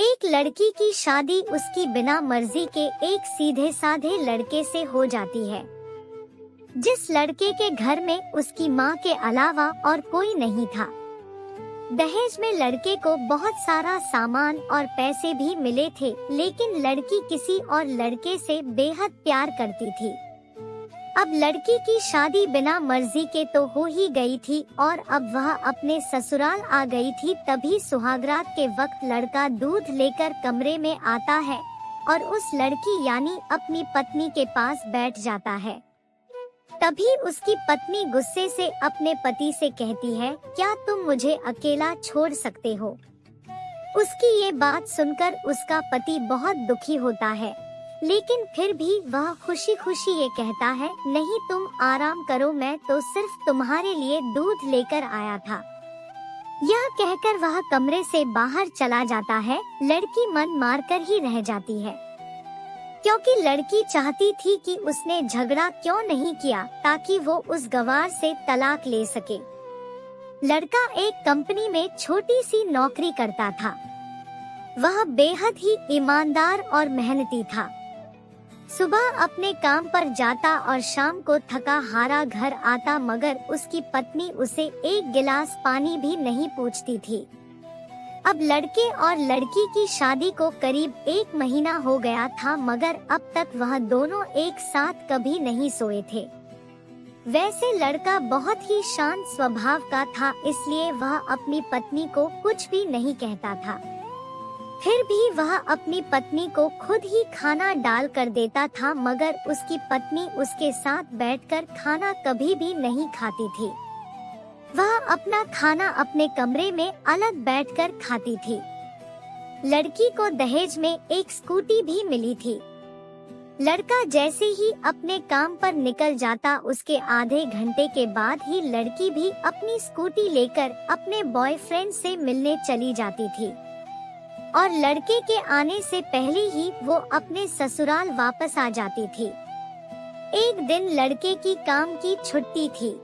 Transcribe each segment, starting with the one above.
एक लड़की की शादी उसकी बिना मर्जी के एक सीधे साधे लड़के से हो जाती है, जिस लड़के के घर में उसकी माँ के अलावा और कोई नहीं था। दहेज में लड़के को बहुत सारा सामान और पैसे भी मिले थे, लेकिन लड़की किसी और लड़के से बेहद प्यार करती थी। अब लड़की की शादी बिना मर्जी के तो हो ही गई थी और अब वह अपने ससुराल आ गई थी। तभी सुहागरात के वक्त लड़का दूध लेकर कमरे में आता है और उस लड़की यानी अपनी पत्नी के पास बैठ जाता है। तभी उसकी पत्नी गुस्से से अपने पति से कहती है, क्या तुम मुझे अकेला छोड़ सकते हो? उसकी ये बात सुनकर उसका पति बहुत दुखी होता है, लेकिन फिर भी वह खुशी खुशी ये कहता है, नहीं तुम आराम करो, मैं तो सिर्फ तुम्हारे लिए दूध लेकर आया था। यह कहकर वह कमरे से बाहर चला जाता है। लड़की मन मारकर ही रह जाती है, क्योंकि लड़की चाहती थी कि उसने झगड़ा क्यों नहीं किया ताकि वो उस गवार से तलाक ले सके। लड़का एक कंपनी में छोटी सी नौकरी करता था। वह बेहद ही ईमानदार और मेहनती था। सुबह अपने काम पर जाता और शाम को थका हारा घर आता, मगर उसकी पत्नी उसे एक गिलास पानी भी नहीं पूछती थी। अब लड़के और लड़की की शादी को करीब 1 महीना हो गया था, मगर अब तक वह दोनों एक साथ कभी नहीं सोए थे। वैसे लड़का बहुत ही शांत स्वभाव का था, इसलिए वह अपनी पत्नी को कुछ भी नहीं कहता था। फिर भी वह अपनी पत्नी को खुद ही खाना डाल कर देता था, मगर उसकी पत्नी उसके साथ बैठकर खाना कभी भी नहीं खाती थी। वह अपना खाना अपने कमरे में अलग बैठकर खाती थी। लड़की को दहेज में एक स्कूटी भी मिली थी। लड़का जैसे ही अपने काम पर निकल जाता, उसके आधे घंटे के बाद ही लड़की भी अपनी स्कूटी लेकर अपने बॉयफ्रेंड से मिलने चली जाती थी और लड़के के आने से पहले ही वो अपने ससुराल वापस आ जाती थी। एक दिन लड़के की काम की छुट्टी थी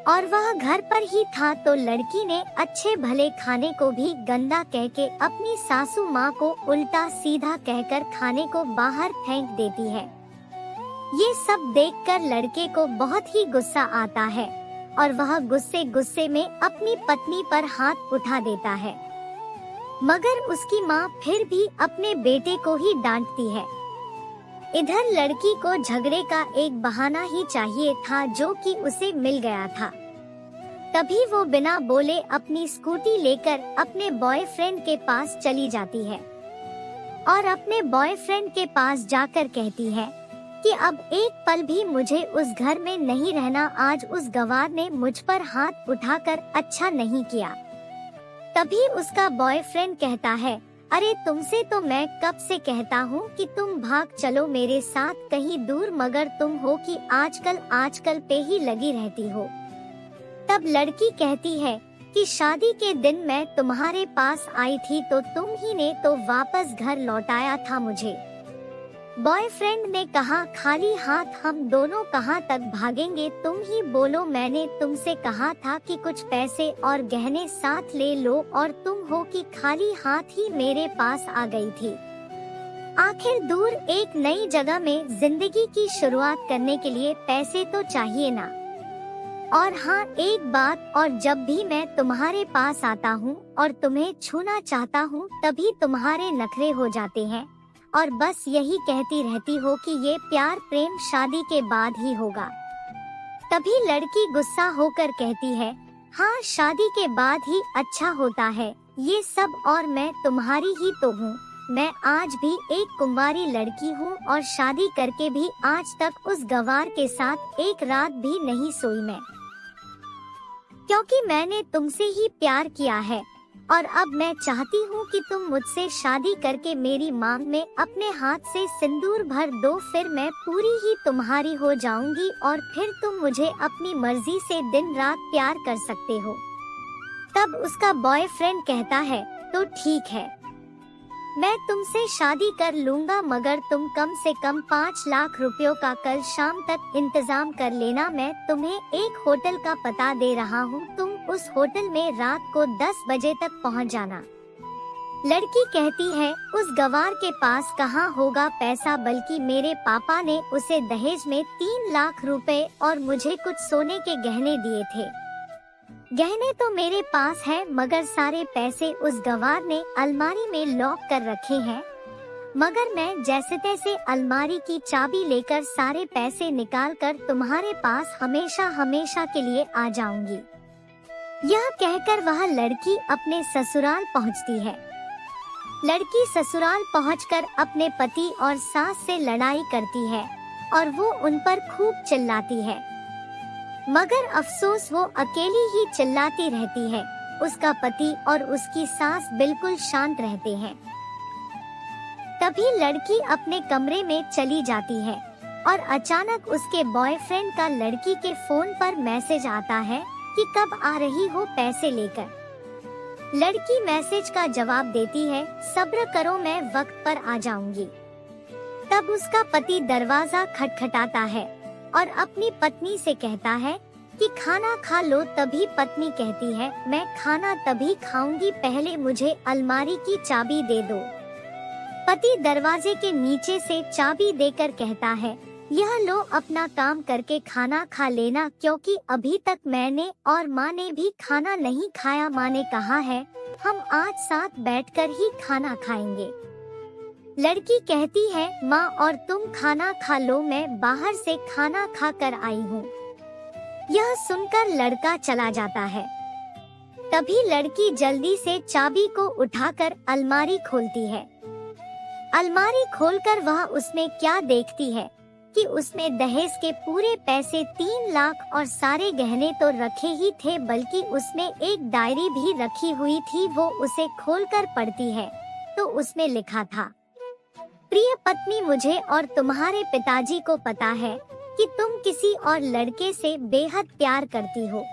और वह घर पर ही था, तो लड़की ने अच्छे भले खाने को भी गंदा कह के अपनी सासू माँ को उल्टा सीधा कहकर खाने को बाहर फेंक देती है। ये सब देखकर लड़के को बहुत ही गुस्सा आता है और वह गुस्से गुस्से में अपनी पत्नी पर हाथ उठा देता है, मगर उसकी माँ फिर भी अपने बेटे को ही डांटती है। इधर लड़की को झगड़े का एक बहाना ही चाहिए था, जो कि उसे मिल गया था। तभी वो बिना बोले अपनी स्कूटी लेकर अपने बॉयफ्रेंड के पास चली जाती है और अपने बॉयफ्रेंड के पास जाकर कहती है कि अब एक पल भी मुझे उस घर में नहीं रहना। आज उस गवार ने मुझ पर हाथ उठाकर अच्छा नहीं किया। तभी उसका बॉयफ्रेंड कहता है, अरे तुमसे तो मैं कब से कहता हूँ कि तुम भाग चलो मेरे साथ कहीं दूर, मगर तुम हो कि आजकल पे ही लगी रहती हो। तब लड़की कहती है कि शादी के दिन मैं तुम्हारे पास आई थी तो तुम ही ने तो वापस घर लौटाया था मुझे। बॉयफ्रेंड ने कहा, खाली हाथ हम दोनों कहाँ तक भागेंगे, तुम ही बोलो। मैंने तुमसे कहा था कि कुछ पैसे और गहने साथ ले लो और तुम हो कि खाली हाथ ही मेरे पास आ गई थी। आखिर दूर एक नई जगह में जिंदगी की शुरुआत करने के लिए पैसे तो चाहिए ना। और हाँ एक बात, और जब भी मैं तुम्हारे पास आता हूँ और तुम्हें छूना चाहता हूँ तभी तुम्हारे नखरे हो जाते हैं और बस यही कहती रहती हो कि ये प्यार प्रेम शादी के बाद ही होगा। तभी लड़की गुस्सा होकर कहती है, हाँ शादी के बाद ही अच्छा होता है ये सब, और मैं तुम्हारी ही तो हूँ। मैं आज भी एक कुंवारी लड़की हूँ और शादी करके भी आज तक उस गवार के साथ एक रात भी नहीं सोई मैं, क्योंकि मैंने तुमसे ही प्यार किया है और अब मैं चाहती हूँ कि तुम मुझसे शादी करके मेरी मांग में अपने हाथ से सिंदूर भर दो, फिर मैं पूरी ही तुम्हारी हो जाऊंगी और फिर तुम मुझे अपनी मर्जी से दिन रात प्यार कर सकते हो। तब उसका बॉयफ्रेंड कहता है, तो ठीक है मैं तुमसे शादी कर लूंगा, मगर तुम कम से कम 5 लाख रुपयों का कल शाम तक इंतजाम कर लेना। मैं तुम्हें एक होटल का पता दे रहा हूँ, तुम उस होटल में रात को 10 बजे तक पहुँच जाना। लड़की कहती है, उस गंवार के पास कहाँ होगा पैसा, बल्कि मेरे पापा ने उसे दहेज में 3 लाख रुपए और मुझे कुछ सोने के गहने दिए थे। गहने तो मेरे पास है, मगर सारे पैसे उस गंवार ने अलमारी में लॉक कर रखे हैं। मगर मैं जैसे तैसे अलमारी की चाबी लेकर सारे पैसे निकाल कर तुम्हारे पास हमेशा हमेशा के लिए आ जाऊंगी। यह कहकर वह लड़की अपने ससुराल पहुंचती है। लड़की ससुराल पहुंचकर अपने पति और सास से लड़ाई करती है और वो उन पर खूब चिल्लाती है, मगर अफसोस वो अकेली ही चिल्लाती रहती है। उसका पति और उसकी सास बिल्कुल शांत रहते हैं। तभी लड़की अपने कमरे में चली जाती है और अचानक उसके बॉयफ्रेंड का लड़की के फोन पर मैसेज आता है कि कब आ रही हो पैसे लेकर। लड़की मैसेज का जवाब देती है, सब्र करो, मैं वक्त पर आ जाऊंगी। तब उसका पति दरवाजा खटखटाता है और अपनी पत्नी से कहता है कि खाना खा लो। तभी पत्नी कहती है, मैं खाना तभी खाऊंगी, पहले मुझे अलमारी की चाबी दे दो। पति दरवाजे के नीचे से चाबी देकर कहता है, यह लो, अपना काम करके खाना खा लेना, क्योंकि अभी तक मैंने और माँ ने भी खाना नहीं खाया। माँ ने कहा है हम आज साथ बैठकर ही खाना खाएंगे। लड़की कहती है, माँ और तुम खाना खा लो, मैं बाहर से खाना खा कर आई हूँ। यह सुनकर लड़का चला जाता है। तभी लड़की जल्दी से चाबी को उठाकर अलमारी खोलती है। अलमारी खोलकर वह उसमें क्या देखती है कि उसमें दहेज के पूरे पैसे 3 लाख और सारे गहने तो रखे ही थे, बल्कि उसमें एक डायरी भी रखी हुई थी। वो उसे खोलकर पढ़ती है तो उसमें लिखा था, प्रिय पत्नी, मुझे और तुम्हारे पिताजी को पता है कि तुम किसी और लड़के से बेहद प्यार करती हो,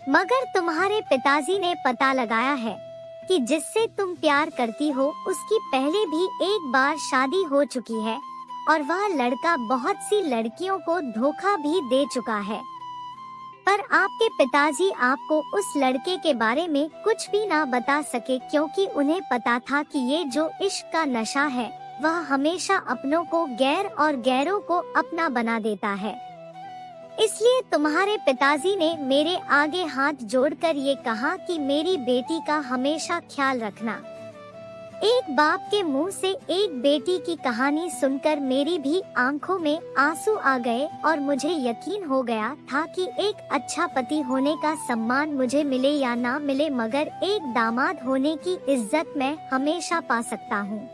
मगर तुम्हारे पिताजी ने पता लगाया है कि जिससे तुम प्यार करती हो उसकी पहले भी एक बार शादी हो चुकी है और वह लड़का बहुत सी लड़कियों को धोखा भी दे चुका है। पर आपके पिताजी आपको उस लड़के के बारे में कुछ भी ना बता सके, क्योंकि उन्हें पता था कि ये जो इश्क का नशा है वह हमेशा अपनों को गैर और गैरों को अपना बना देता है। इसलिए तुम्हारे पिताजी ने मेरे आगे हाथ जोड़कर ये कहा कि मेरी बेटी का हमेशा ख्याल रखना। एक बाप के मुंह से एक बेटी की कहानी सुनकर मेरी भी आंखों में आंसू आ गए और मुझे यकीन हो गया था कि एक अच्छा पति होने का सम्मान मुझे मिले या ना मिले, मगर एक दामाद होने की इज्जत मैं हमेशा पा सकता हूँ।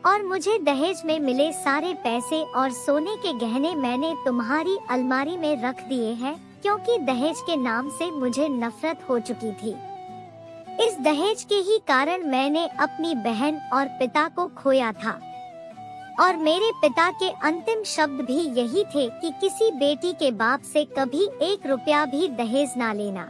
और मुझे दहेज में मिले सारे पैसे और सोने के गहने मैंने तुम्हारी अलमारी में रख दिए हैं, क्योंकि दहेज के नाम से मुझे नफरत हो चुकी थी। इस दहेज के ही कारण मैंने अपनी बहन और पिता को खोया था और मेरे पिता के अंतिम शब्द भी यही थे कि किसी बेटी के बाप से कभी 1 रुपया भी दहेज ना लेना।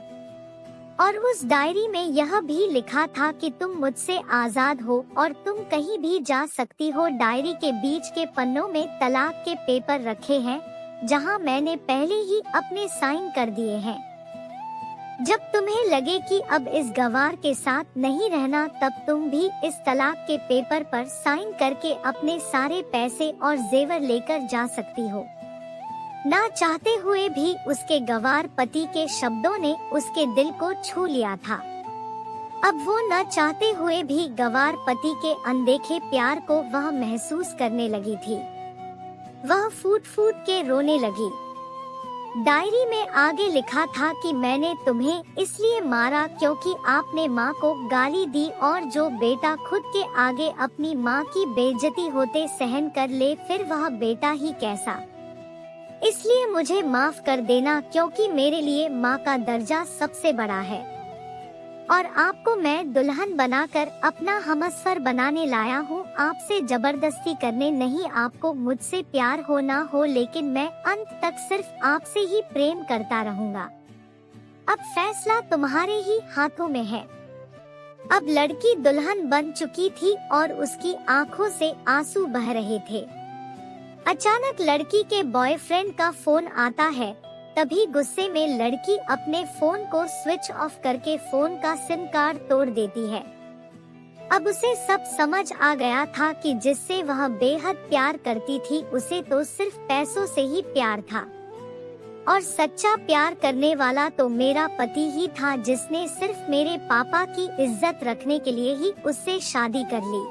और उस डायरी में यह भी लिखा था कि तुम मुझसे आजाद हो और तुम कहीं भी जा सकती हो। डायरी के बीच के पन्नों में तलाक के पेपर रखे हैं, जहां मैंने पहले ही अपने साइन कर दिए हैं। जब तुम्हें लगे कि अब इस गंवार के साथ नहीं रहना, तब तुम भी इस तलाक के पेपर पर साइन करके अपने सारे पैसे और जेवर लेकर जा सकती हो। ना चाहते हुए भी उसके गंवार पति के शब्दों ने उसके दिल को छू लिया था। अब वो न चाहते हुए भी गंवार पति के अनदेखे प्यार को वह महसूस करने लगी थी। वह फूट फूट के रोने लगी। डायरी में आगे लिखा था कि मैंने तुम्हें इसलिए मारा क्योंकि आपने माँ को गाली दी, और जो बेटा खुद के आगे अपनी माँ की बेइज्जती होते सहन कर ले, फिर वह बेटा ही कैसा। इसलिए मुझे माफ कर देना, क्योंकि मेरे लिए माँ का दर्जा सबसे बड़ा है और आपको मैं दुल्हन बनाकर अपना हमसफर बनाने लाया हूँ। आपसे जबरदस्ती करने नहीं, आपको मुझसे प्यार हो ना हो, लेकिन मैं अंत तक सिर्फ आपसे ही प्रेम करता रहूँगा। अब फैसला तुम्हारे ही हाथों में है। अब लड़की दुल्हन बन चुकी थी और उसकी आंखों से आंसू बह रहे थे। अचानक लड़की के बॉयफ्रेंड का फोन आता है। तभी गुस्से में लड़की अपने फोन को स्विच ऑफ करके फोन का सिम कार्ड तोड़ देती है। अब उसे सब समझ आ गया था कि जिससे वह बेहद प्यार करती थी उसे तो सिर्फ पैसों से ही प्यार था, और सच्चा प्यार करने वाला तो मेरा पति ही था, जिसने सिर्फ मेरे पापा की इज्जत रखने के लिए ही उससे शादी कर ली,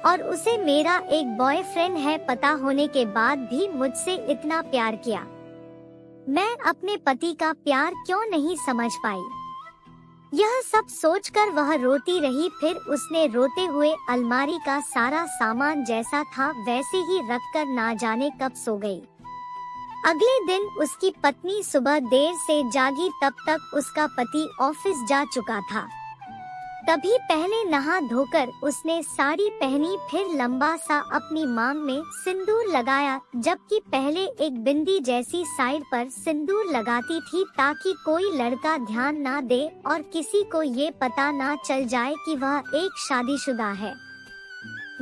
और उसे मेरा एक बॉयफ्रेंड है पता होने के बाद भी मुझसे इतना प्यार किया। मैं अपने पति का प्यार क्यों नहीं समझ पाई। यह सब सोचकर वह रोती रही। फिर उसने रोते हुए अलमारी का सारा सामान जैसा था वैसे ही रखकर ना जाने कब सो गई। अगले दिन उसकी पत्नी सुबह देर से जागी, तब तक उसका पति ऑफिस जा चुका था। तभी पहले नहा धोकर उसने साड़ी पहनी, फिर लंबा सा अपनी मांग में सिंदूर लगाया, जबकि पहले एक बिंदी जैसी साइड पर सिंदूर लगाती थी ताकि कोई लड़का ध्यान ना दे और किसी को ये पता ना चल जाए कि वह एक शादीशुदा है।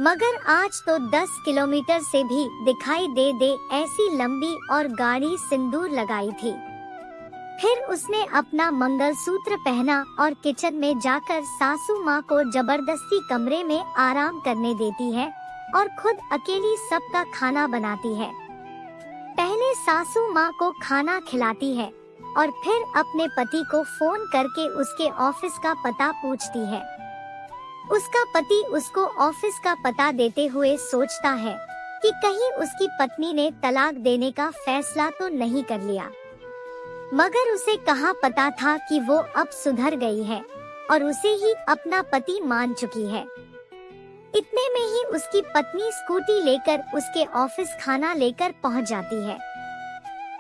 मगर आज तो 10 किलोमीटर से भी दिखाई दे ऐसी लंबी और गाढ़ी सिंदूर लगाई थी। फिर उसने अपना मंगलसूत्र पहना और किचन में जाकर सासू माँ को जबरदस्ती कमरे में आराम करने देती है और खुद अकेली सबका खाना बनाती है। पहले सासू माँ को खाना खिलाती है और फिर अपने पति को फोन करके उसके ऑफिस का पता पूछती है। उसका पति उसको ऑफिस का पता देते हुए सोचता है कि कहीं उसकी पत्नी ने तलाक देने का फैसला तो नहीं कर लिया, मगर उसे कहाँ पता था कि वो अब सुधर गई है और उसे ही अपना पति मान चुकी है। इतने में ही उसकी पत्नी स्कूटी लेकर उसके ऑफिस खाना लेकर पहुँच जाती है।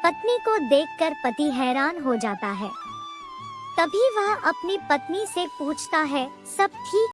पत्नी को देखकर पति हैरान हो जाता है। तभी वह अपनी पत्नी से पूछता है, सब ठीक